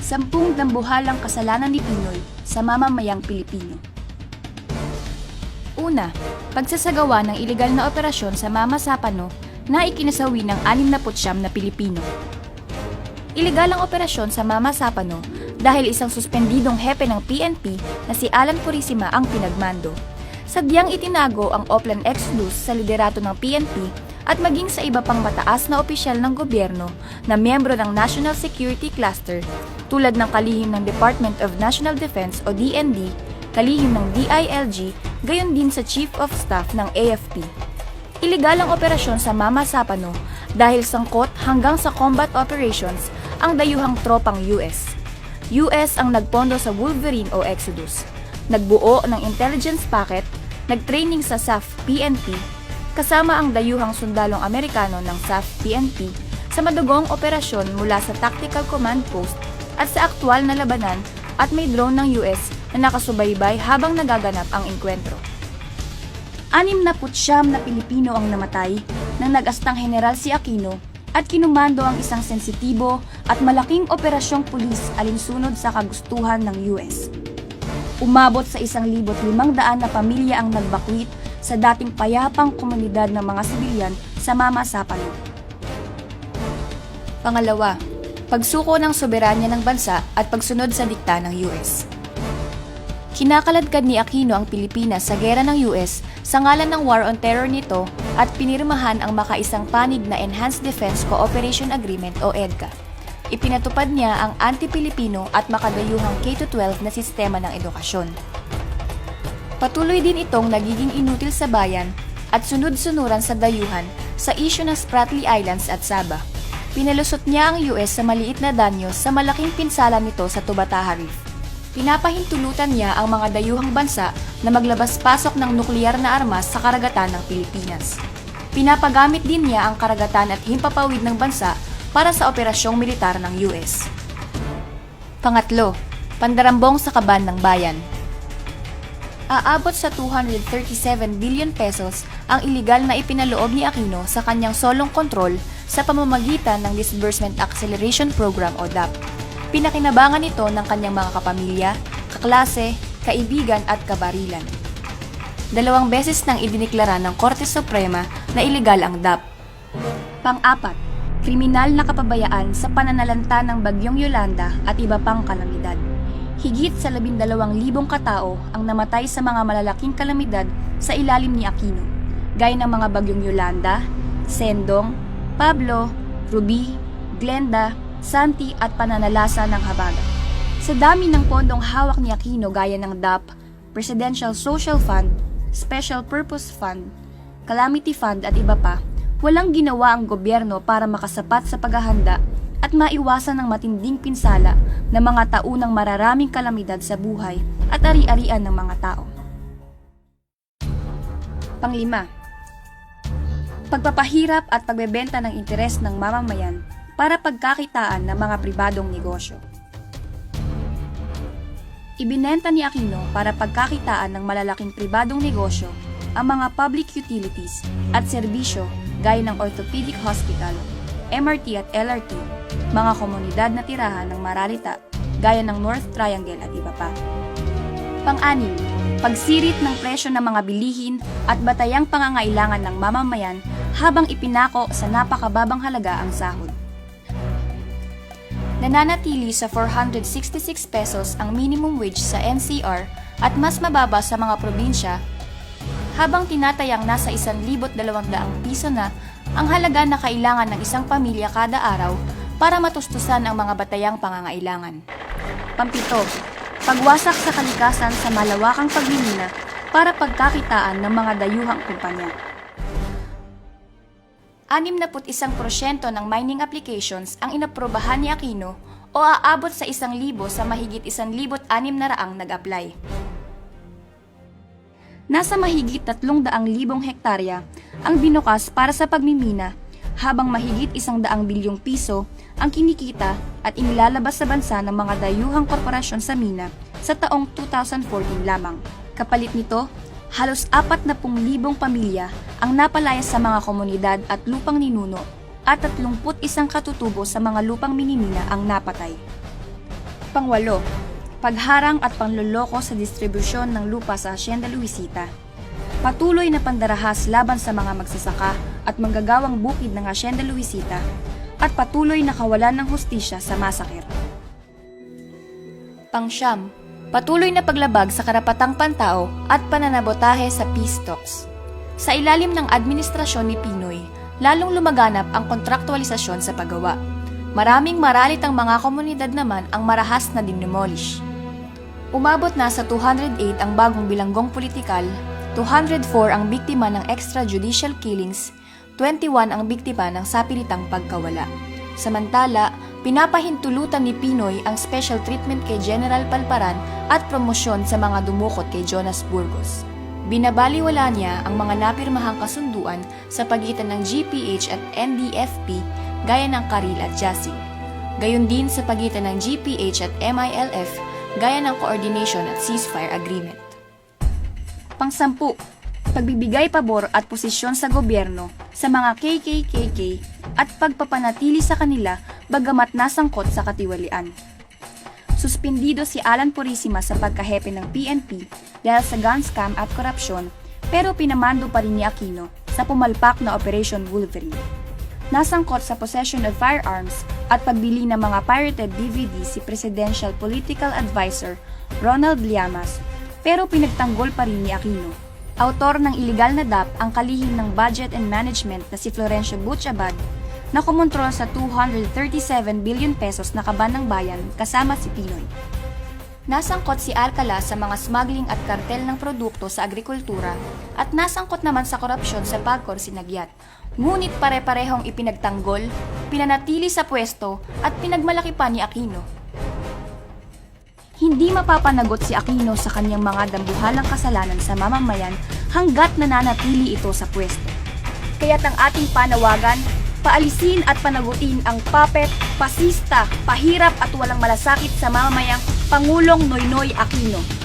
10 dambuhalang kasalanan ni Pinoy sa mamamayang Pilipino. Una, pagsasagawa ng ilegal na operasyon sa Mama Sapano na ikinasawi ng 69 na Pilipino. Ilegal ang operasyon sa Mama Sapano dahil isang suspendidong hepe ng PNP na si Alan Purisima ang pinagmando. Sadyang itinago ang Oplan Exodus sa liderato ng PNP at maging sa iba pang mataas na opisyal ng gobyerno na miyembro ng National Security Cluster tulad ng kalihim ng Department of National Defense o DND, kalihim ng DILG, gayon din sa Chief of Staff ng AFP. Ilegal ang operasyon sa Mama Sapano dahil sangkot hanggang sa combat operations ang dayuhang tropang US. US ang nagpondo sa Wolverine o Exodus, nagbuo ng intelligence packet, nagtraining sa SAF-PNP, kasama ang dayuhang sundalong Amerikano ng SAF-PNP sa madugong operasyon mula sa Tactical Command Post at sa aktwal na labanan at may drone ng US na nakasubaybay habang nagaganap ang engkwentro. 69 na Pilipino ang namatay nang nag-astang General si Aquino at kinumando ang isang sensitibo at malaking operasyong pulis alinsunod sa kagustuhan ng US. Umabot sa 1,500 na pamilya ang nagbakwit sa dating payapang komunidad ng mga sibilyan sa Mama Sapano. Pangalawa, pagsuko ng soberanya ng bansa at pagsunod sa dikta ng US. Kinakaladkad ni Aquino ang Pilipinas sa gera ng US sa ngalan ng War on Terror nito at pinirmahan ang makaisang panig na Enhanced Defense Cooperation Agreement o EDCA. Ipinatupad niya ang anti-Pilipino at makadayuhang K-12 na sistema ng edukasyon. Patuloy din itong nagiging inutil sa bayan at sunod-sunuran sa dayuhan sa isyu ng Spratly Islands at Sabah. Pinalusot niya ang US sa maliit na danyo sa malaking pinsala nito sa Tubataha Reef. Pinapahintulutan niya ang mga dayuhang bansa na maglabas-pasok ng nukleyar na armas sa karagatan ng Pilipinas. Pinapagamit din niya ang karagatan at himpapawid ng bansa para sa operasyong militar ng US. Pangatlo, pandarambong sa kaban ng bayan. Aabot sa 237 billion pesos ang iligal na ipinaloob ni Aquino sa kanyang solong kontrol sa pamamagitan ng Disbursement Acceleration Program o DAP. Pinakinabangan nito ng kanyang mga kapamilya, kaklase, kaibigan at kabarilan. 2 beses nang idiniklara ng Korte Suprema na iligal ang DAP. Pang-apat, kriminal na kapabayaan sa pananalanta ng Bagyong Yolanda at iba pang kalamidad. Higit sa 12,000 katao ang namatay sa mga malalaking kalamidad sa ilalim ni Aquino, gaya ng mga Bagyong Yolanda, Sendong, Pablo, Ruby, Glenda, Santi at pananalasa ng Habagat. Sa dami ng pondong hawak ni Aquino gaya ng DAP, Presidential Social Fund, Special Purpose Fund, Calamity Fund at iba pa, walang ginawa ang gobyerno para makasapat sa paghahanda at maiwasan ng matinding pinsala ng mga taunang mararaming kalamidad sa buhay at ari-arian ng mga tao. Panglima, pagpapahirap at pagbebenta ng interes ng mamamayan para pagkakitaan ng mga pribadong negosyo. Ibinenta ni Aquino para pagkakitaan ng malalaking pribadong negosyo ang mga public utilities at serbisyo gaya ng orthopedic hospital, MRT at LRT, mga komunidad na tirahan ng Maralita gaya ng North Triangle at iba pa. Pang-anim, pagsirit ng presyo ng mga bilihin at batayang pangangailangan ng mamamayan habang ipinako sa napakababang halaga ang sahod. Nananatili sa 466 pesos ang minimum wage sa NCR at mas mababa sa mga probinsya, habang tinatayang nasa 1,200 piso na ang halaga na kailangan ng isang pamilya kada araw para matustusan ang mga batayang pangangailangan. Pampito, pagwasak sa kalikasan sa malawakang pagmimina para pagkakitaan ng mga dayuhang kumpanya. 61% ng mining applications ang inaprobahan ni Aquino o aabot sa 1,000 sa mahigit 1,600 nag-apply. Nasa mahigit 300,000 hektarya ang binukas para sa pagmimina habang mahigit 100 bilyong piso ang kinikita at inilalabas sa bansa ng mga dayuhang korporasyon sa mina sa taong 2014 lamang. Kapalit nito, halos 40,000 pamilya ang napalaya sa mga komunidad at lupang ninuno at 31 katutubo sa mga lupang minimina ang napatay. Pangwalo, pagharang at panloloko sa distribusyon ng lupa sa Hacienda Luisita. Patuloy na pandarahas laban sa mga magsasaka at manggagawang bukid ng Hacienda Luisita at patuloy na kawalan ng hustisya sa masakir. Pangsyam, patuloy na paglabag sa karapatang pantao at pananabotahe sa peace talks. Sa ilalim ng administrasyon ni Pinoy, lalong lumaganap ang kontraktualisasyon sa paggawa. Maraming maralit ang mga komunidad naman ang marahas na dindemolish. Umabot na sa 208 ang bagong bilanggong politikal, 204 ang biktima ng extrajudicial killings, 21 ang biktima ng sapilitang pagkawala. Samantala, pinapahintulutan ni Pinoy ang special treatment kay General Palparan at promosyon sa mga dumukot kay Jonas Burgos. Binabaliwala niya ang mga napirmahang kasunduan sa pagitan ng GPH at NDFP gaya ng Karil at Jasig. Gayon din sa pagitan ng GPH at MILF gaya ng Coordination at Ceasefire Agreement. Pangsampu, pagbibigay pabor at posisyon sa gobyerno sa mga KKKK at pagpapanatili sa kanila bagamat nasangkot sa katiwalian. Suspindido si Alan Purisima sa pagkahepe ng PNP dahil sa gun scam at korupsyon, pero pinamando pa rin ni Aquino sa pumalpak na Operation Wolverine. Nasangkot sa possession of firearms at pagbili ng mga pirated DVD si Presidential Political Advisor Ronald Llamas, pero pinagtanggol pa rin ni Aquino. Autor ng iligal na DAP ang kalihim ng Budget and Management na si Florencio Butchabad na kumontrol sa 237 billion pesos na kaban ng bayan kasama si Pinoy. Nasangkot si Alcala sa mga smuggling at kartel ng produkto sa agrikultura at nasangkot naman sa korupsyon sa Pagcor Sinagyat. Ngunit pare-parehong ipinagtanggol, pinanatili sa pwesto at pinagmalaki pa ni Aquino. Hindi mapapanagot si Aquino sa kanyang mga dambuhalang kasalanan sa mamamayan hanggat nananatili ito sa pwesto. Kaya't ang ating panawagan, paalisin at panagutin ang puppet, pasista, pahirap at walang malasakit sa mamamayang Pangulong Noynoy Aquino.